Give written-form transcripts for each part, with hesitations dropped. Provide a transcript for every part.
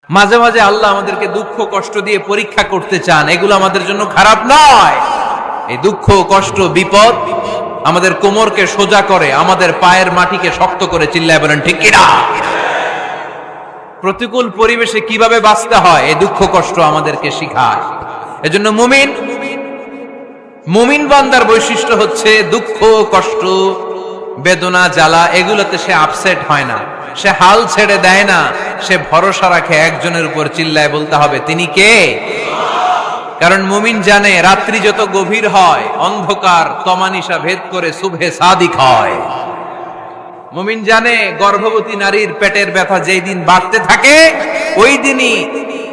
মাঝে মাঝে আল্লাহ আমাদেরকে দুঃখ কষ্ট দিয়ে পরীক্ষা করতে চান, এগুলো আমাদের জন্য খারাপ নয়। এই দুঃখ কষ্ট বিপদ আমাদের কোমরকে সোজা করে, আমাদের পায়ের মাটিকে শক্ত করে। চিল্লায় বলেন ঠিক কিনা? প্রতিকূল পরিবেশে কিভাবে বাঁচতে হয় এই দুঃখ কষ্ট আমাদেরকে শিখায়। এজন্য মুমিন বান্দার বৈশিষ্ট্য হচ্ছে দুঃখ কষ্ট বেদনা জ্বালা এগুলোতে সে আপসেট হয় না, সে হাল ছেড়ে দেয় না, সে ভরসা রাখে একজনের উপর। চিল্লায় বলতে হবে তিনি কে? কারণ মুমিন জানে রাত্রি যত গভীর হয় অন্ধকার তমানিসা ভেদ করে সুবহে সাদিক হয়। মুমিন জানে গর্ভবতী নারীর পেটের ব্যথা যেই দিন বাড়তে থাকে ওই দিনই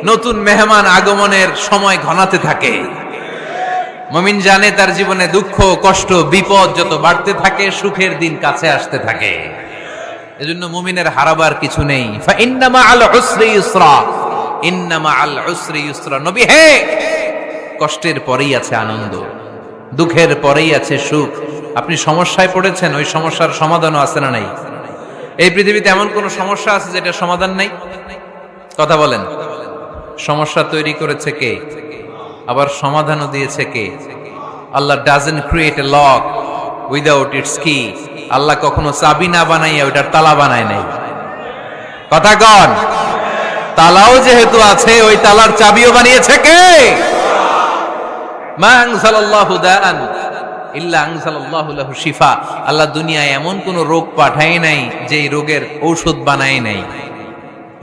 নতুন মেহমান আগমনের সময় ঘনাতে থাকে। মুমিন জানে তার জীবনে দুঃখ কষ্ট বিপদ যত বাড়তে থাকে সুখের দিন কাছে আসতে থাকে। এজন্য মুমিনের হারাবার কিছু নেই। ইন্না মাআল উসরি ইউসরা, ইন্না মাআল উসরি ইউসরা। নবী হে, কষ্টের পরেই আছে আনন্দ, দুঃখের পরেই আছে সুখ। আপনি সমস্যায় পড়েছেন, ওই সমস্যার সমাধানও আছে না নাই? এই পৃথিবীতে এমন কোন সমস্যা আছে যেটা সমাধান নাই? কথা বলেন। সমস্যা তৈরি করেছে কে? আবার সমাধানও দিয়েছে কে? Allah doesn't create a lock without its key. Allah কখনো চাবি না বানাইয়া ওইটার তালা বানায় নাই। কথা কন। তালাও যেহেতু আছে ওই তালার চাবিও বানিয়েছে কে? মা আনজালাল্লাহু দাআন ইল্লা আনজালাল্লাহু লাহু শিফা। আল্লাহ দুনিয়ায় এমন কোন রোগ পাঠায় নাই যেই রোগের ঔষধ বানায় নাই,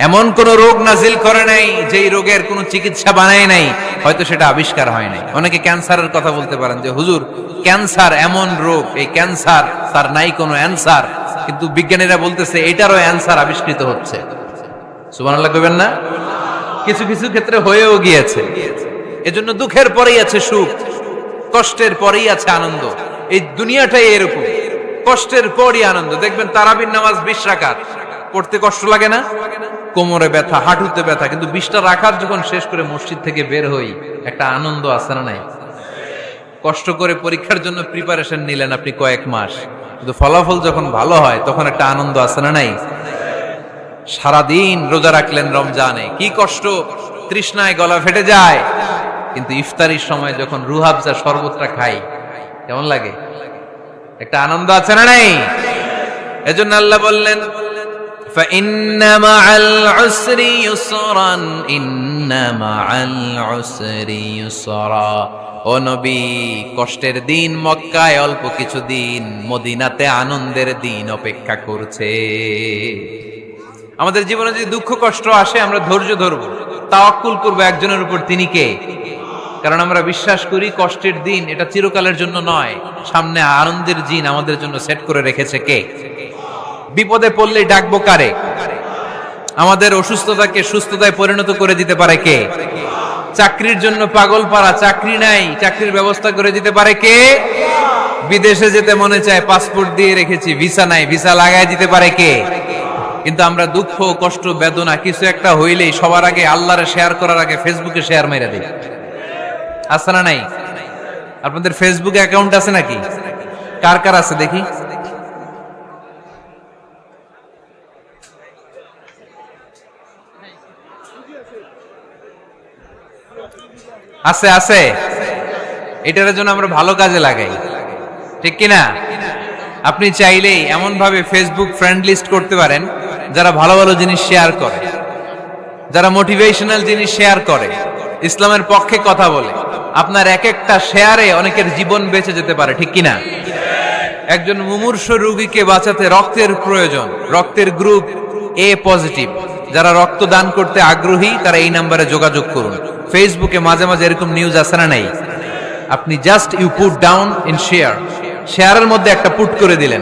এমন কোন রোগ নাজিল করে নাই যেই রোগের কোন চিকিৎসা বানায় নাই, হয়তো সেটা আবিষ্কার হয় নাই। অনেকে ক্যান্সারের কথা বলতে পারেন যে হুজুর ক্যান্সার এমন রোগ, এই ক্যান্সার তার নাই কোনো অ্যানসার, কিন্তু বিজ্ঞানীরা বলতেছে এটারও অ্যানসার আবিষ্কৃত হচ্ছে। সুবহানাল্লাহ কইবেন না? কিছু কিছু ক্ষেত্রে হয়েও গিয়েছে। এজন্য দুঃখের পরেই আছে সুখ, কষ্টের পরেই আছে আনন্দ। এই দুনিয়াটাই এরকম, কষ্টের পরই আনন্দ। দেখবেন তারাবির নামাজ 20 রাকাত পড়তে কষ্ট লাগে না? কোমরে ব্যথা, হাঁটুতে ব্যথা, কিন্তু 20টা রাকাত যখন শেষ করে মসজিদ থেকে বের হই একটা আনন্দ আছে না নাই? কষ্ট করে পরীক্ষার জন্য প্রিপারেশন নিলেন আপনি কয়েক মাস, কিন্তু ফলাফল যখন ভালো হয় তখন একটা আনন্দ আছে না নাই? সারাদিন রোজা রাখলেন রমজানে, কি কষ্ট, তৃষ্ণায় গলা ফেটে যায়, কিন্তু ইফতারির সময় যখন রুহাবজা শরবতটা খাই কেমন লাগে? একটা আনন্দ আছে না নাই? এজন্য আল্লাহ বললেন فَإِنَّ مَعَ الْعُسْرِ يُسْرًا إِنَّ مَعَ الْعُسْرِ يُسْرًا। ও নবী, কষ্টের দিন মক্কায় অল্প কিছু দিন, মদিনাতে আনন্দের দিন অপেক্ষা করছে। আমাদের জীবনে যদি দুঃখ কষ্ট আসে আমরা ধৈর্য ধরবো, তাওয়াক্কুল করবো একজনের উপর, তিনি কে? কারণ আমরা বিশ্বাস করি কষ্টের দিন এটা চিরকালের জন্য নয়, সামনে আনন্দের দিন আমাদের জন্য সেট করে রেখেছে কে? বিপদে পড়লেই ডাকবো কারে? আমাদের অসুস্থতাকে সুস্থতায় পরিণত করে দিতে পারে কে? চাকরির জন্য পাগল পারা, চাকরি নাই, চাকরির ব্যবস্থা করে দিতে পারে কে? বিদেশে যেতে মনে চায়, পাসপোর্ট দিয়ে রেখেছি, ভিসা নাই, ভিসা লাগায় দিতে পারে কে? কিন্তু আমরা দুঃখ কষ্ট বেদনা কিছু একটা হইলেই সবার আগে আল্লাহরে শেয়ার করার আগে ফেসবুকে শেয়ার মেরে দিই। আছে না নাই? আপনাদের ফেসবুকে অ্যাকাউন্ট আছে নাকি? কার কার আছে দেখি? আছে আছে। এটার জন্য আমরা ভালো কাজে লাগাই, ঠিক কিনা? আপনি চাইলেই এমন ভাবে ফেসবুক ফ্রেন্ড লিস্ট করতে পারেন যারা ভালো ভালো জিনিস শেয়ার করে, যারা মোটিভেশনাল জিনিস শেয়ার করে, ইসলামের পক্ষে কথা বলে। আপনার এক একটা শেয়ারে অনেকের জীবন বেঁচে যেতে পারে, ঠিক কিনা? একজন মুমূর্ষ রোগীকে বাঁচাতে রক্তের প্রয়োজন, রক্তের গ্রুপ এ পজিটিভ। যারা রক্ত দান করতে আগ্রহী তারা এই নাম্বারে যোগাযোগ করুন। ফেসবুকে মাঝে মাঝে এরকম নিউজ আসে না নাই? আপনি just you put down in share, শেয়ারের মধ্যে একটা পুট করে দিলেন,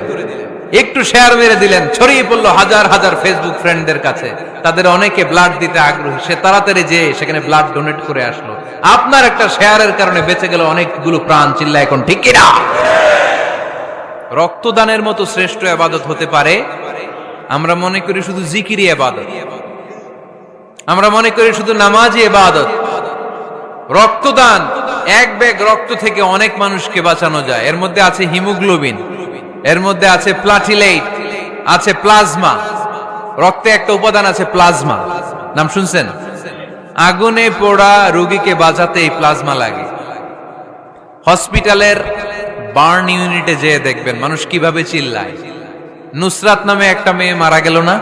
একটু শেয়ার মেরে দিলেন, ছড়িয়ে পড়লো হাজার হাজার ফেসবুক ফ্রেন্ডদের কাছে। তাদের অনেকে ব্লাড দিতে আগ্রহী, সে তাড়াতাড়ি যেয়ে সেখানে ব্লাড ডোনেট করে আসলো। আপনার একটা শেয়ারের কারণে বেঁচে গেল অনেকগুলো প্রাণ। চিল্লা এখন ঠিক কিনা? রক্তদানের মতো শ্রেষ্ঠ ইবাদত হতে পারে? আমরা মনে করি শুধু জিকিরি ইবাদত, আমরা মনে করি শুধু নামাজি ইবাদত। রক্তদান, এক ব্যাগ রক্ত থেকে অনেক মানুষকে বাঁচানো যায়। এর মধ্যে আছে হিমোগ্লোবিন, এর মধ্যে আছে প্লাটিলেট, আছে প্লাজমা। রক্তে একটা উপাদান আছে প্লাজমা, নাম শুনছেন? আগুনে পোড়া রোগীকে বাঁচাতে এই প্লাজমা লাগে। হসপিটালের বার্ন ইউনিটে যেয়ে দেখবেন মানুষ কিভাবে চিল্লায়। নুসরাত নামে একটা মেয়ে মারা গেল না,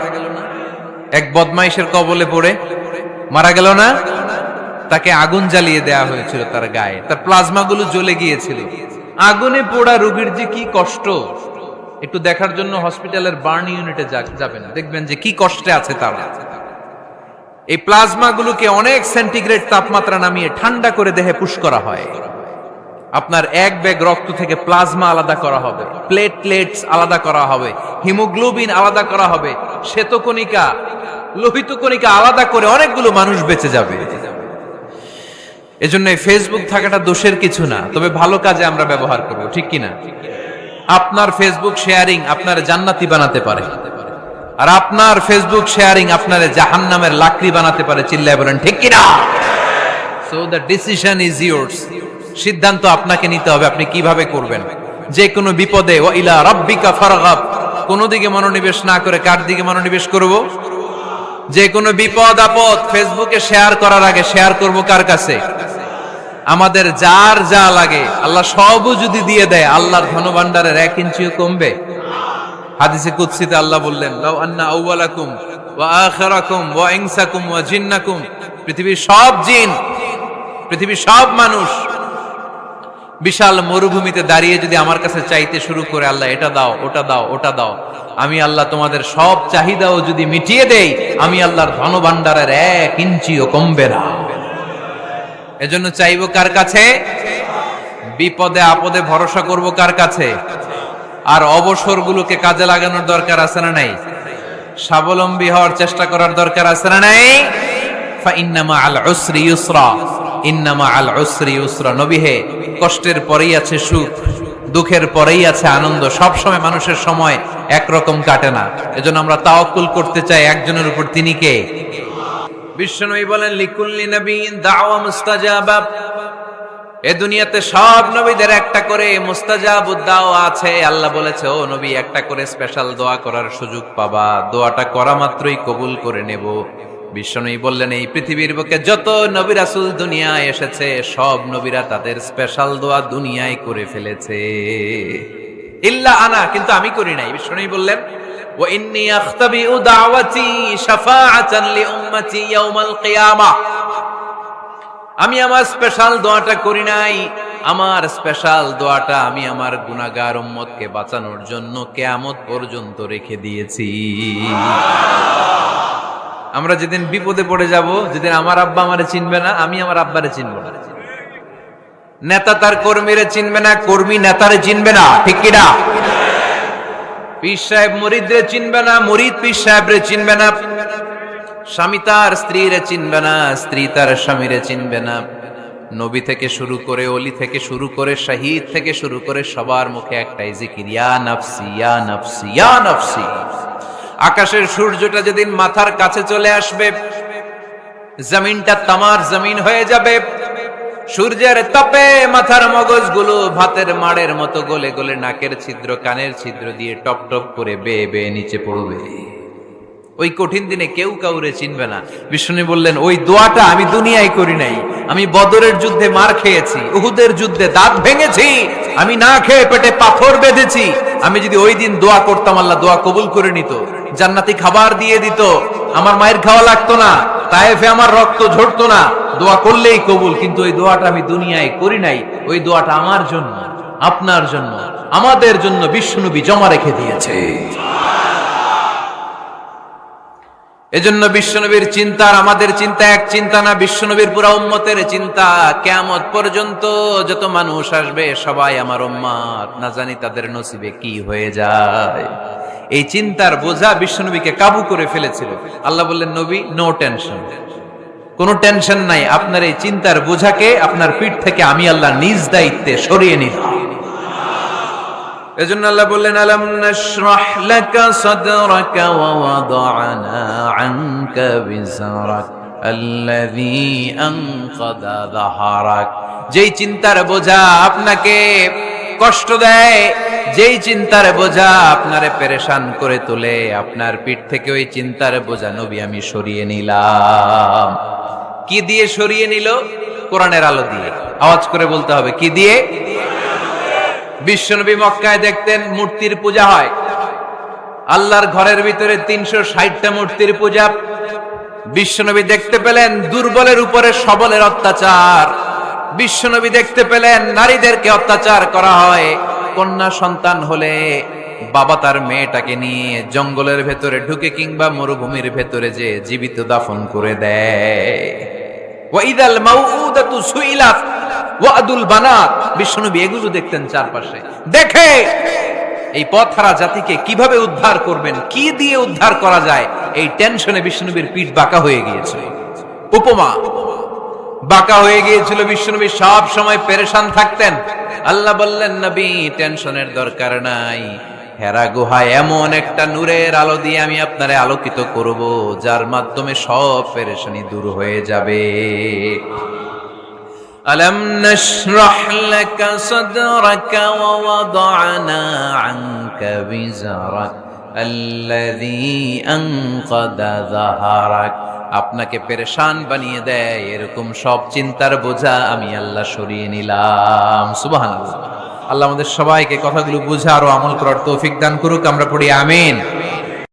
এক বদমাইশের কবলে পড়ে মারা গেল না? তাকে আগুন জ্বালিয়ে দেয়া হয়েছিল তার গায়ে, তার প্লাজমা গুলো জ্বলে গিয়েছিল। আগুনে পোড়া রোগীর যে কি কষ্ট, একটু দেখার জন্য হসপিটালের বার্ন ইউনিটে যাবেন, দেখবেন যে কি কষ্টে আছে তারা। এই প্লাজমা গুলোকে অনেক সেন্টিগ্রেড তাপমাত্রা নামিয়ে ঠান্ডা করে দেহে পুশ করা হয়। আপনার এক ব্যাগ রক্ত থেকে প্লাজমা আলাদা করা হবে, প্লেটলেটস আলাদা করা হবে, হিমোগ্লোবিন আলাদা করা হবে, শ্বেতকণিকা, লোহিত কণিকা আলাদা করে অনেকগুলো মানুষ বেঁচে যাবে। এজন্য ফেসবুক থাকাটা দোষের কিছু না, তবে ভালো কাজে আমরা ব্যবহার করব, ঠিক কিনা? আপনার ফেসবুক শেয়ারিং আপনার জান্নাতি বানাতে পারে, আর আপনার ফেসবুক শেয়ারিং আপনার জাহান্নামের লাকড়ি বানাতে পারে। চিল্লায় বলেন ঠিক কিনা? So the decision is yours. সিদ্ধান্ত আপনাকে নিতে হবে, আপনি কিভাবে করবেন। যে কোনো বিপদে ওয়া ইলা রাব্বিকা ফারগাব, কোন দিকে মনোনিবেশ না করে কার দিকে মনোনিবেশ করব? যে কোনো বিপদ আপদ ফেসবুকে শেয়ার করার আগে শেয়ার করব কার কাছে? আমাদের যার যা লাগে আল্লাহ সবও যদি দিয়ে দেয়, আল্লাহর ধনভাণ্ডারের 1 ইঞ্চিও কমবে? হাদিসে কুদসিতে আল্লাহ বললেন, লাউ আন্না আউওয়ালাকুম ওয়া আখিরাকুম ওয়া ইনসাকুম ওয়া জিন্নাকুম, পৃথিবীর সব জিন, পৃথিবীর সব মানুষ বিশাল মরুভূমিতে দাঁড়িয়ে যদি আমার কাছে চাইতে শুরু করে, আল্লাহ এটা দাও, ওটা দাও, ওটা দাও, আমি আল্লাহ তোমাদের সব চাহিদাও যদি মিটিয়ে দেই, আমি আল্লাহর ধনভাণ্ডারের 1 ইঞ্চিও কমবে না। এজন্য চাইবো কার কাছে? বিপদে আপদে ভরসা করব কার কাছে? আর অবসরগুলোকে কাজে লাগানোর দরকার আছে না নাই? স্বাবলম্বী হওয়ার চেষ্টা করার দরকার আছে না নাই? ফা ইন্নামা আল উসরি ইউসরা, ইন্নামা আল উসরি ইউসরা। নবী হে, কষ্টের পরেই আছে সুখ, দুঃখের পরেই আছে আনন্দ। সব সময় মানুষের সময় একরকম কাটে না। এজন্য আমরা তাওয়াক্কুল করতে চাই একজনের উপর, তিনি কে? বিশ্বনবী বলেন, লিকুল্লি নবিয়্যিন দাওয়া মুস্তাজাবা। এই দুনিয়াতে সব নবীদের একটা করে মুস্তাজাবুদ দাওয়া আছে। আল্লাহ বলেছে, ও নবী, একটা করে স্পেশাল দোয়া করার সুযোগ পাবা, দোয়াটা করা মাত্রই কবুল করে নেব। বিশ্বনবী বললেন, এই পৃথিবীর বুকে যত নবী রাসূল দুনিয়ায় এসেছে, সব নবীরা তাদের স্পেশাল দোয়া দুনিয়ায় করে ফেলেছে, ইল্লা আনা, কিন্তু আমি করি নাই। বিশ্বনবী বললেন, ওয়া ইন্নী আখতাবিউ দাওয়াতি শাফাআতান লিউম্মতি ইয়াউমাল কিয়ামাহ। আমি আমার স্পেশাল দোয়াটা করি নাই, আমার স্পেশাল দোয়াটা আমি আমার গুনাহগার উম্মতকে বাঁচানোর জন্য কিয়ামত পর্যন্ত রেখে দিয়েছি। আমরা যেদিন বিপদে পড়ে যাব, যেদিন আমার আব্বা আমারে চিনবে না, আমি আমার আব্বারে চিনব না, নেতা তার কর্মীরে চিনবে না, কর্মী নেতারে চিনবে না, ঠিক কিনা? পীর সাহেব মুরিদরে চিনবে না, মুরিদ পীর সাহেবরে চিনবে না, স্বামী তার স্ত্রীরে চিনবে না, স্ত্রী তার স্বামীরে চিনবে না। নবী থেকে শুরু করে, ওলি থেকে শুরু করে, শহীদ থেকে শুরু করে সবার মুখে একটাই জিকির, ইয়া নাফসি ইয়া নাফসি ইয়া নাফসি। আকাশের সূর্যটা যেদিন মাথার কাছে চলে আসবে, জমিনটা তামার জমিন হয়ে যাবে, সূর্যের তাপে মাথার মগজগুলো ভাতের মাড়ের মতো গলে গলে নাকের ছিদ্র কানের ছিদ্র দিয়ে টপ টপ করে বেয়ে বেয়ে নিচে পড়বে। ওই কঠিন দিনে কেউ কাউরে চিনবে না। বিষ্ণু বললেন, ওই দোয়াটা আমি দুনিয়ায় করি নাই, আমি বদরের যুদ্ধে মার খেয়েছি, উহুদের যুদ্ধে দাঁত ভেঙেছি, আমি না খেয়ে পেটে পাথর বেঁধেছি। আমি যদি ওই দিন দোয়া করতাম, আল্লাহ দোয়া কবুল করে নিত, জান্নাতি খাবার দিয়ে দিত, আমার মায়ের খাওয়া লাগতো না, তায়েফে আমার রক্ত ঝরতো না, দোয়া করলেই কবুল। কিন্তু ওই দোয়াটা আমি দুনিয়ায় করি নাই, ওই দোয়াটা আমার জন্য, আপনার জন্য, আমাদের জন্য বিশ্বনবী জমা রেখে দিয়েছে। এজন্য বিশ্বনবীর চিন্তা আর আমাদের চিন্তা এক চিন্তা না, বিশ্বনবীর পুরা উম্মতের চিন্তা। কিয়ামত পর্যন্ত যত মানুষ আসবে সবাই আমার উম্মত, না জানি তাদের নসিবে কি হয়ে যায়। এই চিন্তার বোঝা বিশ্বনবীকে কাবু করে ফেলেছিল। আল্লাহ বললেন, নবী, নো টেনশন, কোনো টেনশন নাই, আপনার এই চিন্তার বোঝাকে আপনার পিঠ থেকে আমি আল্লাহ নিজ দায়িত্বে সরিয়ে নিলাম। এজন্য আল্লাহ বললেন, আলাম নাশরাহ লাকা সাদরাকা ওয়া ওয়াদা'না আনকা বিজরাক আল্লাযী আনকাযা যাহরাক। যেই চিন্তার বোঝা আপনাকে কষ্ট দেয়, যেই চিন্তার বোঝা আপনারে পেরেশান করে তোলে, আপনার পিঠ থেকে ওই চিন্তার বোঝা নবী আমি সরিয়ে নিলাম। কি দিয়ে সরিয়ে নিল? কোরআনের আলো দিয়ে। আওয়াজ করে বলতে হবে, কি দিয়ে? বিশ্বনবী মক্কায় দেখতেন মূর্তির পূজা হয়, আল্লাহর ঘরের ভিতরে 360টা মূর্তির পূজা। বিশ্বনবী দেখতে পেলেন দুর্বলের উপরে সবলের অত্যাচার। বিশ্বনবী দেখতে পেলেন নারীদেরকে অত্যাচার করা হয়। কন্যা সন্তান হলে বাবা তার মেয়েটাকে নিয়ে জঙ্গলের ভেতরে ঢুকে কিংবা মরুভূমির ভেতরে যে জীবিত দাফন করে দেয়। ওয়াইদাল মাউউদাতু সুইলাত ওয়াদুল বানাত। বিশ্বনবী এগুলো দেখতেন চারপাশে। দেখে এই পথহারা জাতিকে কিভাবে উদ্ধার করবেন, কি দিয়ে উদ্ধার করা যায়, এই টেনশনে বিশ্বনবীর পিঠ বাঁকা হয়ে গিয়েছিল। উপমা বাঁকা হয়ে গিয়েছিল। বিশ্বনবী সব সময় পেরেশান থাকতেন। আল্লাহ বললেন, নবী টেনশনের দরকার নাই, হেরা গুহায় এমন একটা নূরের আলো দিয়ে আমি আপনারে আলোকিত করব, যার মাধ্যমে সব পেরেশানি দূর হয়ে যাবে। ألم نشرح لك صدرك ووضعنا عنك وزرك الذي أنقض ظهرك। আপনাকে পেরেশান বানিয়ে দেয় এরকম সব চিন্তার বোঝা আমি আল্লাহ সরিয়ে নিলাম। সুবহানাল্লাহ। আল্লাহ আমাদের সবাইকে কথাগুলো বুঝার ও আমল করার তৌফিক দান করুক। আমরা পড়ি আমিন।